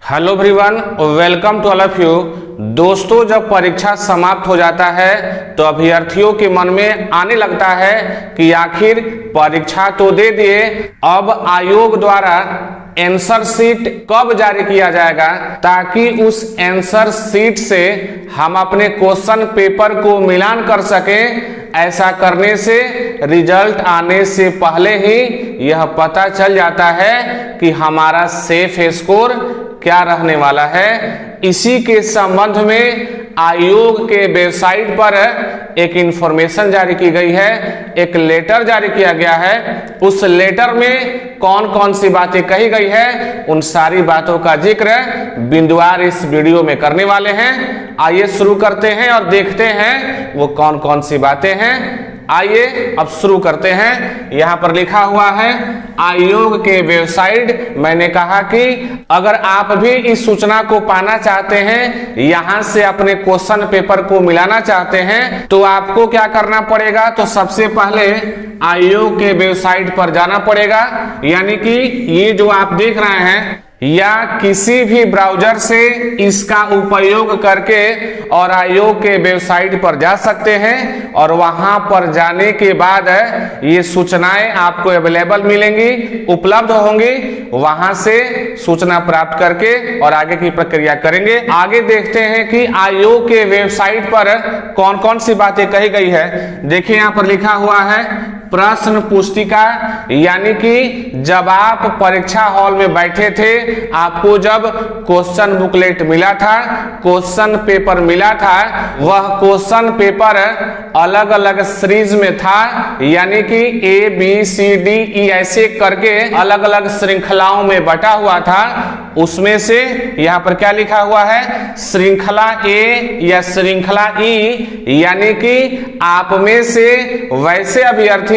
Hello everyone, welcome to all of you. दोस्तों, जब परीक्षा समाप्त हो जाता है तो अभ्यर्थियों के मन में आने लगता है कि आखिर परीक्षा तो दे दिए, अब आयोग द्वारा आंसर शीट कब जारी किया जाएगा ताकि उस आंसर शीट से हम अपने क्वेश्चन पेपर को मिलान कर सकें। ऐसा करने से रिजल्ट आने से पहले ही यह पता चल जाता है कि हमारा सेफ स्कोर क्या रहने वाला है। इसी के संबंध में आयोग के वेबसाइट पर एक इंफॉर्मेशन जारी की गई है, एक लेटर जारी किया गया है। उस लेटर में कौन कौन सी बातें कही गई है, उन सारी बातों का जिक्र बिंदुवार इस वीडियो में करने वाले हैं। आइए शुरू करते हैं और देखते हैं वो कौन कौन सी बातें हैं। आइए अब शुरू करते हैं। यहां पर लिखा हुआ है आयोग के वेबसाइट। मैंने कहा कि अगर आप भी इस सूचना को पाना चाहते हैं, यहां से अपने क्वेश्चन पेपर को मिलाना चाहते हैं, तो आपको क्या करना पड़ेगा। तो सबसे पहले आयोग के वेबसाइट पर जाना पड़ेगा, यानी कि ये जो आप देख रहे हैं या किसी भी ब्राउजर से इसका उपयोग करके और आयोग के वेबसाइट पर जा सकते हैं और वहां पर जाने के बाद ये सूचनाएं आपको अवेलेबल मिलेंगी, उपलब्ध होंगी। वहां से सूचना प्राप्त करके और आगे की प्रक्रिया करेंगे। आगे देखते हैं कि आयोग के वेबसाइट पर कौन कौन सी बातें कही गई है। देखिए यहां पर लिखा हुआ है प्रश्न पुस्तिका, यानी कि जब आप परीक्षा हॉल में बैठे थे, आपको जब क्वेश्चन बुकलेट मिला था, क्वेश्चन पेपर मिला था, वह क्वेश्चन पेपर अलग अलग सीरीज में था, यानी कि ABCDE ऐसे करके अलग अलग श्रृंखलाओं में बटा हुआ था। उसमें से यहां पर क्या लिखा हुआ है, श्रृंखला A या श्रृंखला E, यानी कि आप में से वैसे अभ्यर्थी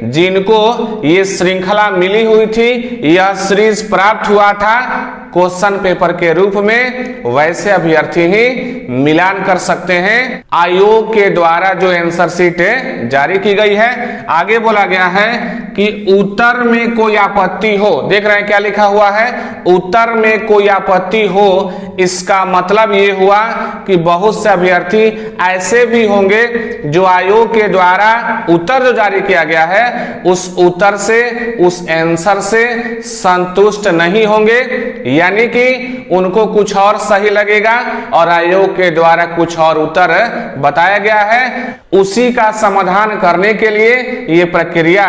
जिनको ये श्रृंखला मिली हुई थी, यह सीरीज प्राप्त हुआ था क्वेश्चन पेपर के रूप में, वैसे अभ्यर्थी ही मिलान कर सकते हैं। आयोग के द्वारा जो आंसर शीट जारी की गई है, आगे बोला गया है कि उत्तर में कोई आपत्ति हो। देख रहे हैं क्या लिखा हुआ है, उत्तर में कोई आपत्ति हो। इसका मतलब ये हुआ कि बहुत से अभ्यर्थी ऐसे भी होंगे जो आयोग के द्वारा उत्तर जो जारी किया गया है उस उत्तर से, उस आंसर से संतुष्ट नहीं होंगे, यानी कि उनको कुछ और सही लगेगा और आयोग के द्वारा कुछ और उत्तर बताया गया है। उसी का समाधान करने के लिए ये प्रक्रिया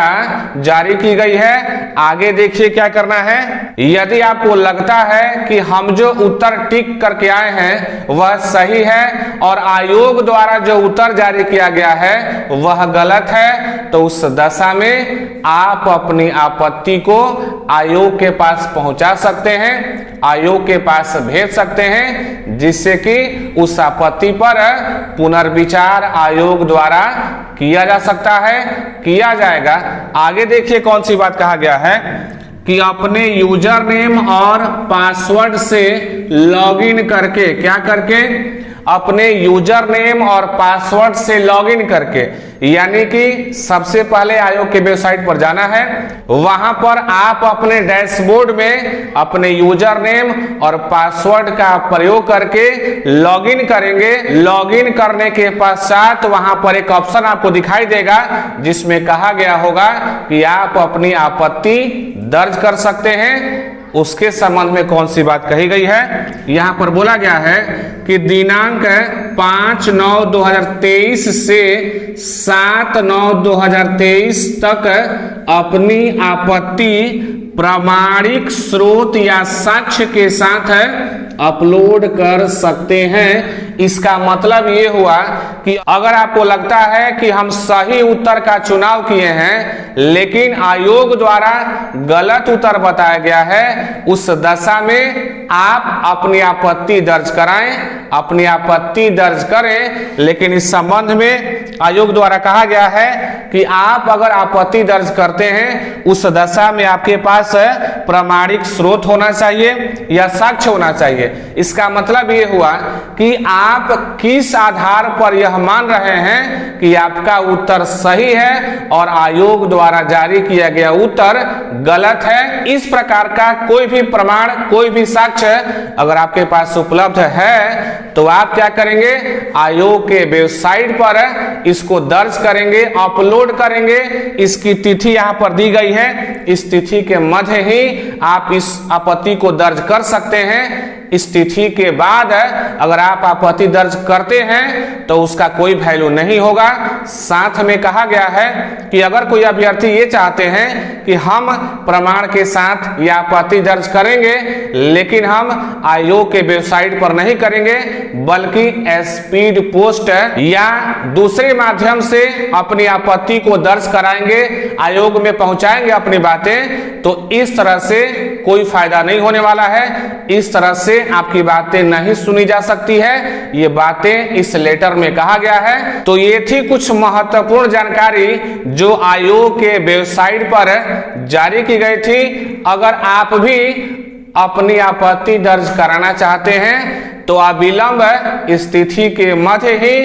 जारी की गई है। आगे देखिए क्या करना है। यदि आपको लगता है कि हम जो उत्तर टिक करके आए हैं वह सही है और आयोग द्वारा जो उत्तर जारी किया गया है वह गलत है, तो उस दशा में आप अपनी आपत्ति को आयोग के पास पहुंचा सकते हैं, आयोग के पास भेज सकते हैं, जिससे कि उस आपत्ति पर पुनर्विचार आयोग द्वारा किया जा सकता है, किया जाएगा। आगे देखिए कौन सी बात कहा गया है कि अपने यूजर नेम और पासवर्ड से लॉगिन करके, क्या करके, अपने यूजर नेम और पासवर्ड से लॉगिन करके, यानी कि सबसे पहले आयोग के वेबसाइट पर जाना है। वहां पर आप अपने डैशबोर्ड में अपने यूजर नेम और पासवर्ड का प्रयोग करके लॉगिन करेंगे। लॉगिन करने के पश्चात वहां पर एक ऑप्शन आपको दिखाई देगा जिसमें कहा गया होगा कि आप अपनी आपत्ति दर्ज कर सकते हैं। उसके संबंध में कौन सी बात कही गई है, यहां पर बोला गया है कि दिनांक 5/9/2023 से 7/9/2023 तक अपनी आपत्ति प्रामाणिक स्रोत या साक्ष्य के साथ अपलोड कर सकते हैं। इसका मतलब ये हुआ कि अगर आपको लगता है कि हम सही उत्तर का चुनाव किए हैं लेकिन आयोग द्वारा गलत उत्तर बताया गया है, उस दशा में आप अपनी आपत्ति दर्ज कराएं, अपनी आपत्ति दर्ज करें। लेकिन इस संबंध में आयोग द्वारा कहा गया है कि आप अगर आपत्ति दर्ज करते हैं उस दशा में आपके पास प्रामाणिक स्रोत होना चाहिए या साक्ष्य होना चाहिए। इसका मतलब ये हुआ कि आप किस आधार पर यह मान रहे हैं कि आपका उत्तर सही है और आयोग द्वारा जारी किया गया उत्तर गलत है। इस प्रकार का कोई भी प्रमाण, कोई भी साक्ष्य अगर आपके पास उपलब्ध है तो आप क्या करेंगे, आयोग के वेबसाइट पर इसको दर्ज करेंगे, अपलोड करेंगे। इसकी तिथि यहाँ पर दी गई है, इस तिथि के मध्य ही आप इस आपत्ति को दर्ज कर सकते हैं। इस तिथि के बाद अगर आप आपत्ति दर्ज करते हैं तो उसका कोई वैल्यू नहीं होगा। साथ में कहा गया है कि अगर कोई अभ्यर्थी ये चाहते हैं कि हम प्रमाण के साथ यह आपत्ति दर्ज करेंगे लेकिन हम आयोग के वेबसाइट पर नहीं करेंगे बल्कि स्पीड पोस्ट या दूसरे माध्यम से अपनी आपत्ति को दर्ज कराएंगे, आयोग में पहुंचाएंगे अपनी बातें, तो इस तरह से कोई फायदा नहीं होने वाला है। इस तरह से आपकी बातें नहीं सुनी जा सकती है, ये बातें इस लेटर में कहा गया है। तो ये थी कुछ महत्वपूर्ण जानकारी जो आयोग के वेबसाइट पर जारी की गई थी। अगर आप भी अपनी आपत्ति दर्ज कराना चाहते हैं तो अविलंब इस तिथि के मध्य ही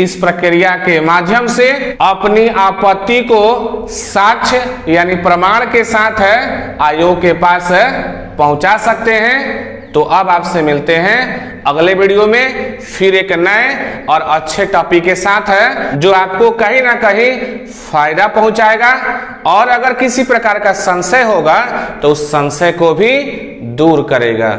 इस प्रक्रिया के माध्यम से अपनी आपत्ति को साक्ष्य यानी प्रमाण के साथ आयोग के पास पहुंचा सकते हैं। तो अब आपसे मिलते हैं अगले वीडियो में फिर एक नए और अच्छे टॉपिक के साथ जो आपको कहीं ना कहीं फायदा पहुंचाएगा और अगर किसी प्रकार का संशय होगा तो उस संशय को भी दूर करेगा।